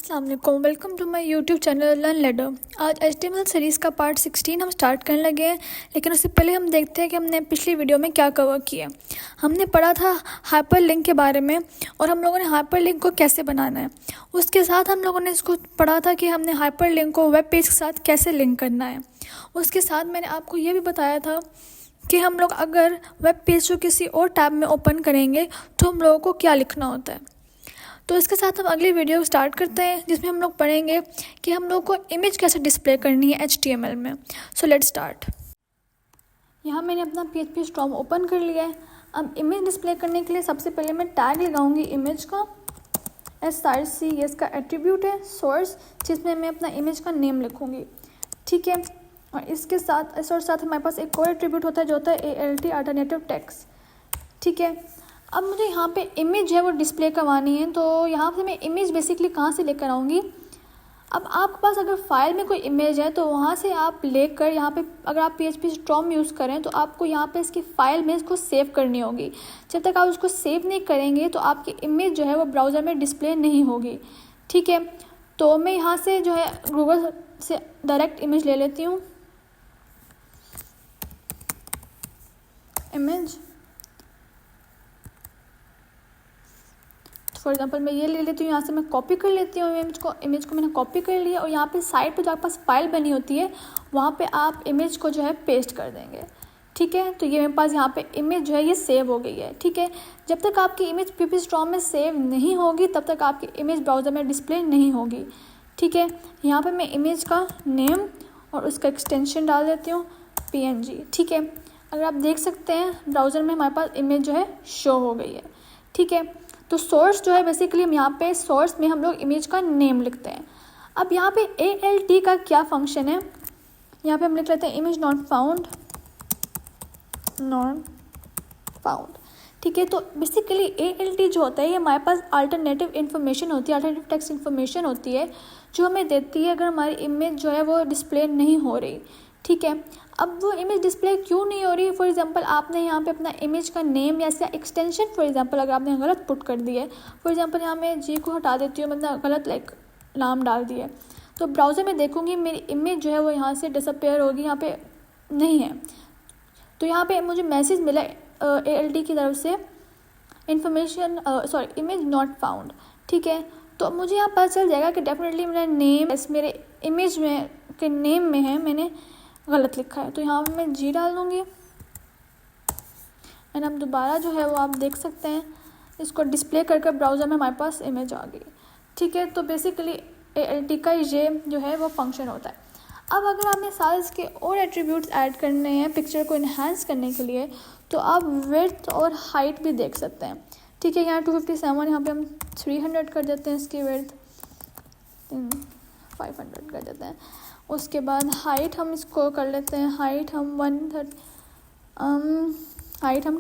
अस्सलाम वालेकुम, welcome to my YouTube channel Learn Ladder. आज HTML सीरीज़ का पार्ट 16 हम स्टार्ट करने लगे हैं, लेकिन उससे पहले हम देखते हैं कि हमने पिछली वीडियो में क्या कवर किया। हमने पढ़ा था हाइपर लिंक के बारे में और हम लोगों ने हाइपर लिंक को कैसे बनाना है। उसके साथ हम लोगों ने इसको पढ़ा था कि हमने हाइपर लिंक को वेब पेज के साथ कैसे लिंक करना है। उसके साथ मैंने आपको ये भी बताया था कि हम लोग अगर वेब पेज को किसी और टैब में ओपन करेंगे तो हम लोगों को क्या लिखना होता है। तो इसके साथ हम अगली वीडियो स्टार्ट करते हैं, जिसमें हम लोग पढ़ेंगे कि हम लोग को इमेज कैसे डिस्प्ले करनी है HTML में। So let's start. यहाँ मैंने अपना PHP Storm ओपन कर लिया है। अब इमेज डिस्प्ले करने के लिए सबसे पहले मैं टैग लगाऊंगी इमेज का। SRC ये इसका एट्रीब्यूट है, सोर्स, जिसमें मैं अपना इमेज का नेम लिखूंगी। ठीक है, और इसके साथ हमारे पास एक और एट्रीब्यूट होता है जो होता है ALT अल्टरनेटिव टेक्स्ट। ठीक है, अब मुझे यहाँ पे इमेज है वो डिस्प्ले करवानी है, तो यहाँ से मैं इमेज बेसिकली कहाँ से लेकर आऊँगी। अब आपके पास अगर फाइल में कोई इमेज है तो वहाँ से आप लेकर यहाँ पे अगर आप PHP Storm यूज़ करें तो आपको यहाँ पे इसकी फ़ाइल में इसको सेव करनी होगी। जब तक आप उसको सेव नहीं करेंगे तो आपकी इमेज जो है वो ब्राउज़र में डिस्प्ले नहीं होगी। ठीक है, तो मैं यहाँ से जो है गूगल से डायरेक्ट इमेज ले लेती हूँ। इमेज फॉर एग्जांपल मैं ये ले लेती हूँ, यहाँ से मैं कॉपी कर लेती हूँ इमेज को मैंने कॉपी कर लिया और यहाँ पे साइड पे जो आपके पास फाइल बनी होती है वहाँ पे आप इमेज को जो है पेस्ट कर देंगे। ठीक है, तो ये मेरे पास यहाँ पे इमेज जो है ये सेव हो गई है। ठीक है, जब तक आपकी इमेज PHP Storm में सेव नहीं होगी तब तक आपकी इमेज ब्राउज़र में डिस्प्ले नहीं होगी। ठीक है, यहाँ पर मैं इमेज का नेम और उसका एक्सटेंशन डाल देती हूँ PNG। ठीक है, अगर आप देख सकते हैं ब्राउज़र में हमारे पास इमेज जो है शो हो गई है। ठीक है, तो सोर्स जो है बेसिकली हम यहाँ पे सोर्स में हम लोग इमेज का नेम लिखते हैं। अब यहाँ पे ALT का क्या फंक्शन है, यहाँ पे हम लिख लेते हैं इमेज नॉट फाउंड। ठीक है, तो बेसिकली ALT जो होता है ये हमारे पास अल्टरनेटिव इन्फॉर्मेशन होती है, अल्टरनेटिव टेक्स्ट इन्फॉर्मेशन होती है जो हमें देती है अगर हमारी इमेज जो है वो डिस्प्ले नहीं हो रही। ठीक है, अब वो इमेज डिस्प्ले क्यों नहीं हो रही। फॉर एग्जांपल आपने यहाँ पे अपना इमेज का नेम या एक्सटेंशन फॉर एग्जांपल अगर आपने गलत पुट कर दिया है, फॉर एग्जांपल यहाँ मैं G को हटा देती हूँ, मतलब गलत नाम डाल दिया, तो ब्राउज़र में देखूँगी मेरी इमेज जो है वो यहाँ से डिसअपेयर होगी, यहाँ पे नहीं है। तो यहाँ पे मुझे मैसेज मिला ALT की तरफ से इमेज नॉट फाउंड। ठीक है, तो मुझे यहाँ पता चल जाएगा कि डेफिनेटली मेरा नेम मेरे इमेज में के नेम में है, मैंने गलत लिखा है। तो यहाँ मैं G डाल दूँगी एंड अब दोबारा जो है वो आप देख सकते हैं इसको डिस्प्ले करके ब्राउज़र में हमारे पास इमेज आ गई। ठीक है, तो बेसिकली ALT का ये जो है वो फंक्शन होता है। अब अगर हमें सारे इसके और एट्रीब्यूट्स ऐड करने हैं पिक्चर को इन्हांस करने के लिए तो आप विड्थ और हाइट भी देख सकते हैं। ठीक है, यहाँ 257, यहाँ पे हम 300 कर देते हैं, इसकी विड्थ 500 कर देते हैं। उसके बाद हाइट हम इसको कर लेते हैं, हाइट हम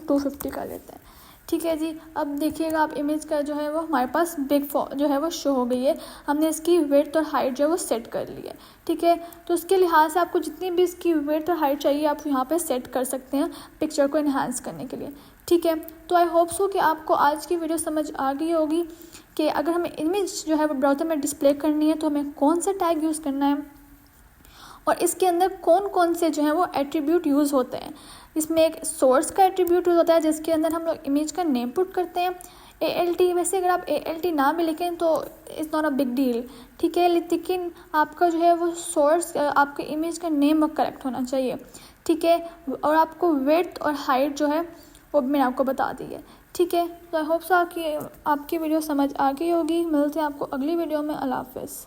250 कर लेते हैं। ठीक है जी, अब देखिएगा आप इमेज का जो है वो हमारे पास बिग जो है वो शो हो गई है। हमने इसकी विड्थ और हाइट जो है वो सेट कर ली है। ठीक है, तो उसके लिहाज से आपको जितनी भी इसकी विड्थ और हाइट चाहिए आप यहाँ पे सेट कर सकते हैं पिक्चर को इन्हांस करने के लिए। ठीक है, तो आई होप सो कि आपको आज की वीडियो समझ आ गई होगी कि अगर हमें इमेज जो है वो ब्राउज़र में डिस्प्ले करनी है तो हमें कौन सा टैग यूज़ करना है और इसके अंदर कौन कौन से जो है वो एट्रीब्यूट यूज़ होते हैं। इसमें एक सोर्स का एट्रीब्यूट यूज़ होता है जिसके अंदर हम लोग इमेज का नेम पुट करते हैं। ALT वैसे अगर आप ALT ना भी लिखें तो it's not a big deal. ठीक है, लेकिन आपका जो है वो सोर्स आपके इमेज का नेम करेक्ट होना चाहिए। ठीक है, और आपको विड्थ और हाइट जो है वो मैंने आपको बता दी है। ठीक है, तो आई होप सो आपकी वीडियो समझ आ गई होगी। मिलते हैं आपको अगली वीडियो में। अल्लाह हाफ़िज़।